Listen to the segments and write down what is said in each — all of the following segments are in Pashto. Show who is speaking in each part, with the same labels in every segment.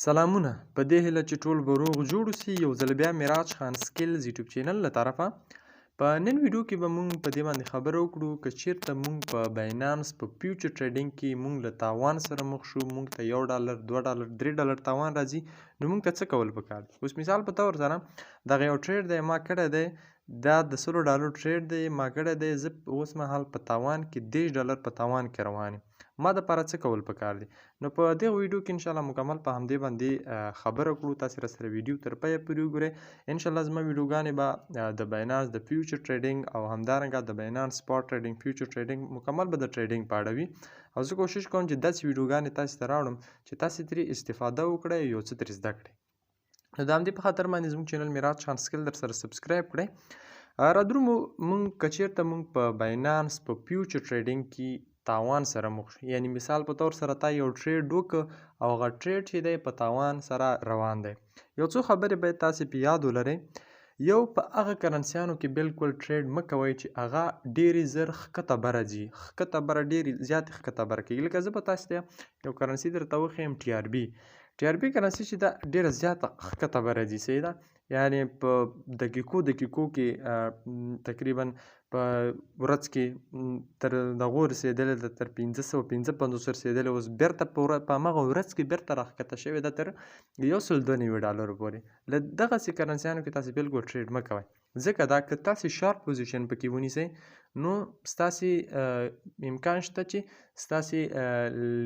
Speaker 1: سلامونه په دې هیله چې ټول به روغ جوړ اوسي. یو ځل بیا معراج خان سکلز یوټیوب چینل له طرفه په نن ویډیو کې به مونږ په دې باندې خبره وکړو که چیرته مونږ په باینانس په فیوچر ټریډینګ کې مونږ له تاوان سره مخ شو، مونږ ته $1 $2 $3 تاوان راځي، نو مونږ ته څه کول پکار دي. اوس مثال په طور سره دغه یو ټریډ دی ما کړی دی، دا د $100 ټریډ دی ما کړی دی، زه اوس مهال په تاوان کې $10 په تاوان کې روان یم. ما دپاره څه کول پکار دي؟ نو په دغه ویډیو کې انشاءالله مکمل په همدې باندې خبره کړو. تاسې راسره ویډیو تر پایه پورې وګورئ. انشاءالله زما ویډیوګانې به د باینانس د فیوچر ټریډینګ او همدارنګه د باینانس سپاټ ټریډینګ فیوچر ټریډینګ مکمل به د ټریډینګ په اړه وي، او زه کوشش کوم چې داسې ویډیوګانې تاسې ته راوړم چې تاسې ترې استفاده وکړئ، یو څه ترې زده کړئ. نو د همدې په خاطر باندې زموږ چینل معراج خان سکل در سره سبسکرایب کړئ. رادرومو مونږ که چیرته مونږ په باینانس په فیوچر ټریډینګ کې تاوان سره مخ شو، یعنی مثال په طور سره تا یو ټریډ وکړ او هغه ټریډ چې دی په تاوان سره روان دی، یو څو خبرې باید تاسې په یاد ولرئ. یو په هغه کرنسیانو کې بالکل ټریډ مه کوئ چې هغه ډېرې زر ښکته بره ځي، ښکته بره ډېرې زیاتې ښکته بره کېږي. لکه زه به تاسې ته یو کرنسي درته وښیم TRB کرنسي چې ده ډېره زیاته ښکته بره ځي، صحیح ده، یعنې په دقیقو کې تقریبا په ورځ کې تر دغو رسېدلې ده، تر 550 رسېدلې، اوس بېرته په همغه ورځ کې بېرته راښکته شوې ده تر $192 پورې. له دغسې کرنسیانو کې تاسې بالکل ټریډ مه کوئ، ځکه دا که تاسې شارپ پوزیشن پکې ونیسئ نو ستاسې امکان شته چې ستاسې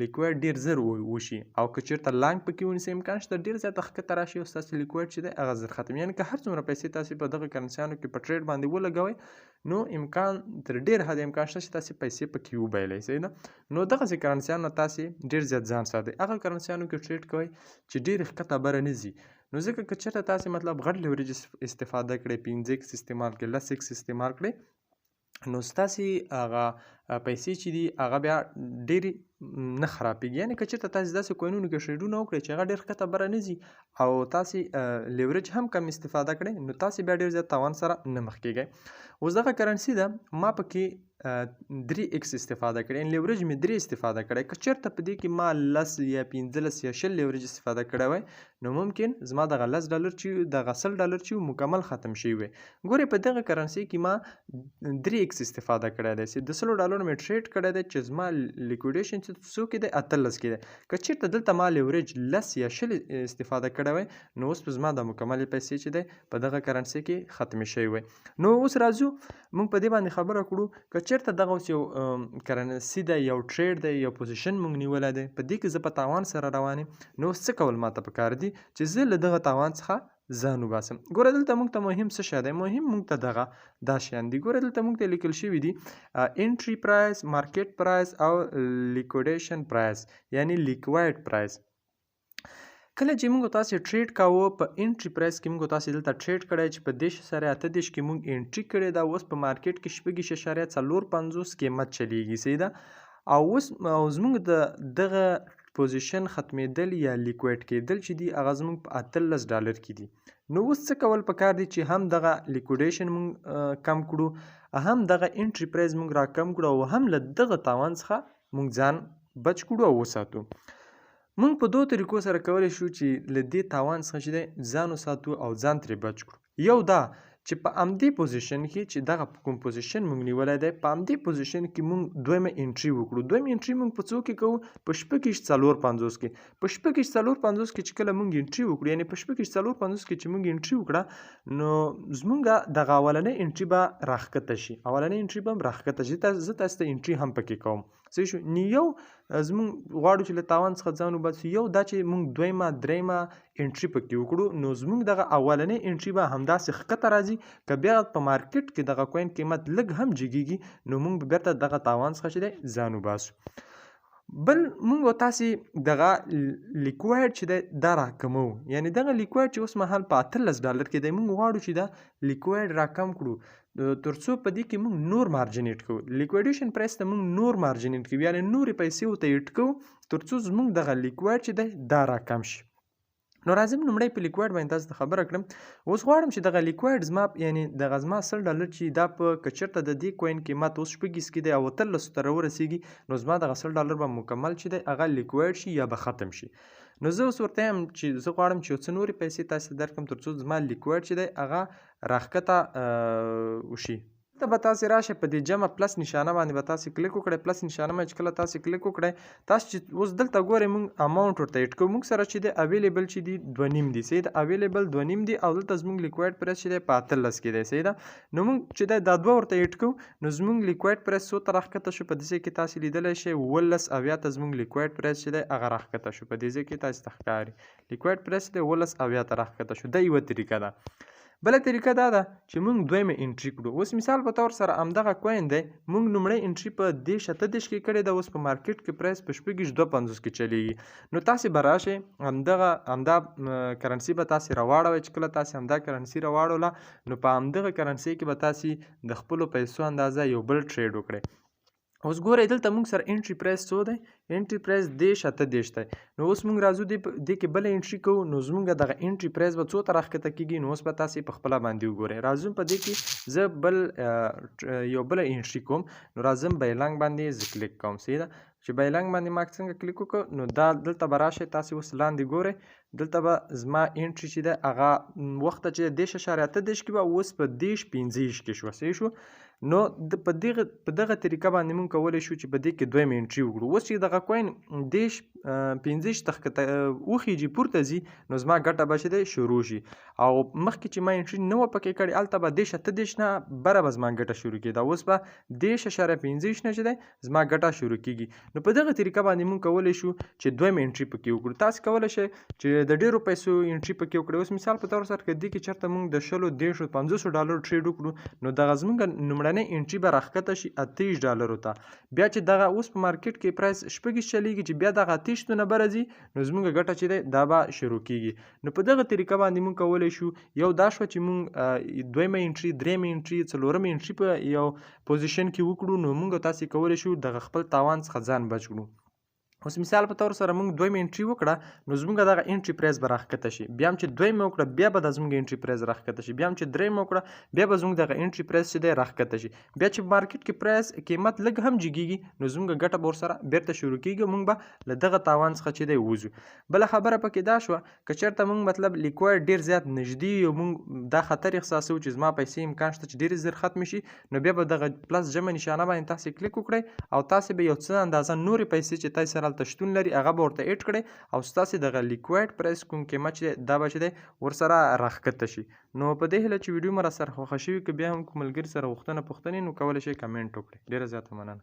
Speaker 1: لیکویډ ډېر زر وشي، او که چېرته لانګ پکې ونیسئ امکان شته ډېر زیاته ښکته راشي او ستاسې لیکویډ چې دی هغه زر ختم. یعنې که هر څومره پیسې تاسې په دغه کرنسیانو کې په ټریډ باندې ولګوئ نو امکان تر ډېر حده امکان شته چې تاسې پیسې پکې وبایلئ، صحیح ده. نو دغسې کرنسیانو نه تاسې ډېر زیات ځان ساتئ، هغه کرنسیانو کې ټریډ کوئ چې ډېرې ښکته بره نه ځي. نو ځکه که چېرته تاسې مطلب غټ لیوریج استفاده کړئ، 5x استعمال کړئ، 10x استعمال کړئ، نو ستاسې هغه پیسې چې دي هغه بیا ډېرې نه خرابېږي. یعنې که چېرته تاسې داسې کوینونو کې ټریډونه وکړئ چې هغه ډېر ښکته بره نه ځي او تاسې لیوریج هم کم استفاده کړئ، نو تاسې بیا ډېر زیات تاوان سره نه مخ کېږئ. اوس دغه کرنسي ده ما پکې 3x استفاده کړې، یعنې لیوریج مې 3 استفاده کړی. که چېرته په دې کې ما 10 یا 15 یا 20 لیوریج استفاده کړی وای نو ممکن زما دغه $10 چې دغه $10 چې مکمل ختم شوي وای. ګورئ په دغه کرنسي کې ما 3x استفاده کړی دی، چې د $100 مې ټریډ کړی دی چې زما لیکویډیشن چې څو کې دی 18 کې دی. که چېرته دلته ما لیوریج 10 یا 20 استفاده کړی وای نو اوس په زما د مکملې پیسې چې دی په دغه کرنسي کې ختمې شوی وای. نو اوس راځو مونږ په دې باندې خبره کړو که چېرته دغه اوس یو کرنسي دی، یو ټریډ دی، یو پوزیشن مونږ نیولی دی، په دې کې زه په تاوان سره روان یم، نو اوس څه کول ماته پکار دي چې زه له دغه تاوان څخه ځان وباسم. ګوره دلته مونږ ته مهم څه شی دی؟ مهم مونږ ته دغه دا شیان دي. ګوره دلته مونږ ته لیکل شوي دي انټري پرایس، مارکیټ پرایس او لیکویډیشن پرایس، یعنې لیکوایډ پرایس. کله چې موږ تاسې ټریډ کاوه په انټري پرایس کې موږ تاسې دلته ټریډ کړی چې په 10.38 کې موږ انټري کړې ده، اوس په مارکیټ کې 6.45 قیمت چلیږي، صحیح ده. او اوس زموږ د دغه پوزیشن ختمېدل یا لیکویډ کېدل چې دي هغه زموږ په $18 کې دي. نو اوس څه کول پکار دي چې هم دغه لیکویډیشن موږ کم کړو، هم دغه انټري پرایس موږ را کم کړو، او هم له دغه تاوان څخه موږ ځان بچ کړو او وساتو. مونږ په دوه طریقو سره کولی شو چې له دې تاوان څخه چې دی ځان وساتو او ځان ترې بچ کړو. یو دا چې په همدې پوزیشن کې چې دغه کوم پوزیشن مونږ نیولی دی په همدې پوزیشن کې مونږ دویمه انټري وکړو. دویمه انټري مونږ په څو کې کوو؟ په 6.45 کې. په 6.45 کې چې کله مونږ انټري وکړو، یعنې په 6.45 کې چې مونږ انټري وکړه نو زمونږ دغه اولنۍ انټري به راښکته شي، اولنۍ انټري به هم راښکته شي. زه تاسې ته انټري هم پکې کوم، صحیح شو. نو یو زمونږ غواړو چې له تاوان څخه ځان وباسو، یو دا چې مونږ دویمه درېیمه انټري پکې وکړو، نو زمونږ دغه اولنۍ انټري به همداسې ښکته راځي. که بیا په مارکیټ کې دغه کوین قیمت لږ هم جګېږي نو مونږ به بېرته دغه تاوان څخه چې دی ځان وباسو. بل مونږ تاسې دغه لیکوایډ چې دی دا راکمو، یعنې دغه لیکوایډ چې اوس مهال په $18 کې دی، مونږ غواړو چې دا لیکوایډ راکم کړو تر څو په دې کې مونږ نور مارجنیټ کوو. لیکویډیشن پرایس ته مونږ نور مارجنیټ کوو، یعنې نورې پیسې ورته ایډ کوو تر څو زمونږ دغه لیکوایډ چې دی دا راکم شي. نو راځم لومړی په لیکوایډ باندې تاسو ته خبره کړم. اوس غواړم چې دغه لیکوایډ زما یعنې دغه زما $100 چې دا په که چېرته د دې کوین قیمت اوس 6 کې دی او 18 ته راورسېږي نو زما دغه $100 به مکمل چې دی هغه لیکوایډ شي یا به ختم شي. نو زه اوس ورته یم چې زه غواړم چې یو څه نورې پیسې تاسې ته درکړم تر څو زما لیکویډ چې دی هغه راښکته وشي. دلته به تاسې راشئ په دې جمع پلس نشانه باندې به تاسې کلیک وکړئ. پلس نشانه باندې چې کله تاسې کلیک وکړئ تاسو چې اوس دلته ګورئ موږ اماونټ ورته ایډ کوو. موږ سره چې دی اویلیبل چې دي 2.5 دي صحیح ده. اویلیبل 2.5 دي او دلته زموږ لیکویډ پرایس چې دی په 18 کې دی صحیح ده. نو موږ چې دی دا دوه ورته ایډ کوو نو زموږ لیکویډ پرایس څو ته راښکته شو. په دې ځای کې تاسې لیدلی شئ 18 اویا ته زموږ لیکویډ پرایس چې دی هغه راښکته شو. په دې ځای کې تاسې ته ښکاري لیکویډ پرایس چې دی 18 اویا ته راښکته شو. دا یوه طریقه ده. بله طریقه دا ده چې موږ دویمه انټري کړو. اوس مثال په طور سره همدغه کوین دی موږ لومړی انټري په 10 کې کړې ده. اوس په مارکیټ کې پرایس په 2.50 کې چلیږي. نو تاسې به راشئ همدا کرنسي به تاسې راواړوئ. چې کله تاسې همدا کرنسي راواړوله نو په همدغه کرنسۍ کې به تاسې د خپلو پیسو اندازه یو بل ټریډ وکړئ. اوس ګورئ دلته موږ سره انټري پرایس څو دی؟ انټري پرایس 10.38 دی. نو اوس موږ راځو دې کې بله انټري کوو نو زموږ دغه انټري پرایس به څو ته راښکته کېږي. نو اوس به تاسې په خپله باندې وګورئ. راځم په دې کې زه یو بله انټري کوم. نو راځم بایلانګ باندې زه کلیک کوم صحیح ده. چې بایلانګ باندې ما څنګه کلیک وکړو نو دا دلته به راشئ تاسې اوس لاندې ګورئ. دلته به زما انټري چې دی هغه وخته چې 10.38 کې به اوس په 10.65 کې شوه صحیح شو. نو په دغه طریقه باندې موږ کولی شو چې په دې کې دویمه انټري وکړو. اوس چې دغه کوین 10.65 ته وخیږي پورته ځي نو زما ګټه به چې دی شروع شي. او مخکې چې ما انټري نه وه پکې کړې هلته به 10.38 نه بره به زما ګټه شروع کېده. اوس به 10.65 نه چې دی زما ګټه شروع کېږي. نو په دغه طریقه باندې موږ کولی شو چې دویمه انټري پکې وکړو. تاسې کولی شئ چې د ډېرو پیسو انټري پکې وکړئ. اوس مثال په طور سره که دې کې چېرته موږ د 20 50 ډالرو ټریډ وکړو نو دغه زموږ لومړنۍ انټري به راښکته شي 28 ډالرو ته. بیا چې دغه اوس په مارکیټ کې پرایس 6 چلیږي چې بیا دغه 28 نه بره ځي نو زموږ ګټه چې دی دا به شروع کېږي. نو په دغه طریقه باندې موږ کولی شو یو دا شوه چې موږ دویمه انټري درېیمه انټري څلورمه انټري په یو پوزیشن کې وکړو. نو موږ تاسې کولی شو دغه خپل تاوان څخه ځان بچ کړو. اوس مثال په طور سره موږ دویمه انټري وکړه نو زموږ دغه انټري پرایس به راښکته شي. بیا هم چې دویمه وکړه بیا به د زموږ انټري پرایس راښکته شي. بیا هم چې درېیمه وکړه بیا به زموږ دغه انټري پرایس چې دی راښکته شي. بیا چې مارکیټ کې پرایس قیمت لږ هم جګېږي نو زموږ ګټه به ورسره بیرته شروع کېږي. موږ به له دغه تاوان څخه چې دی ووځو. بله خبره پکې دا شوه که چېرته موږ مطلب لیکویډ ډېر زیات نږدې یو موږ دا خطر احساسوو چې زما پیسې امکان شته چې ډېرې زر ختمې شي نو بیا به دغه پلس جمع نشانه باندې تاسې کلیک وکړئ او تاسې به یو څه اندازه نورې پیسې چې تاسې سره هلته شتون لري هغه به ورته ایډ کړئ او ستاسې دغه لیکویډ پرایس کوم قیمت چې دا به چې دی ورسره راښکته شي. نو په دې هیله چې ویډیو مو راسره خوښه شوي که بیا هم کوم ملګري سره غوښتنې نو کولی شئ کمنټ وکړئ. ډېره زیاته مننه.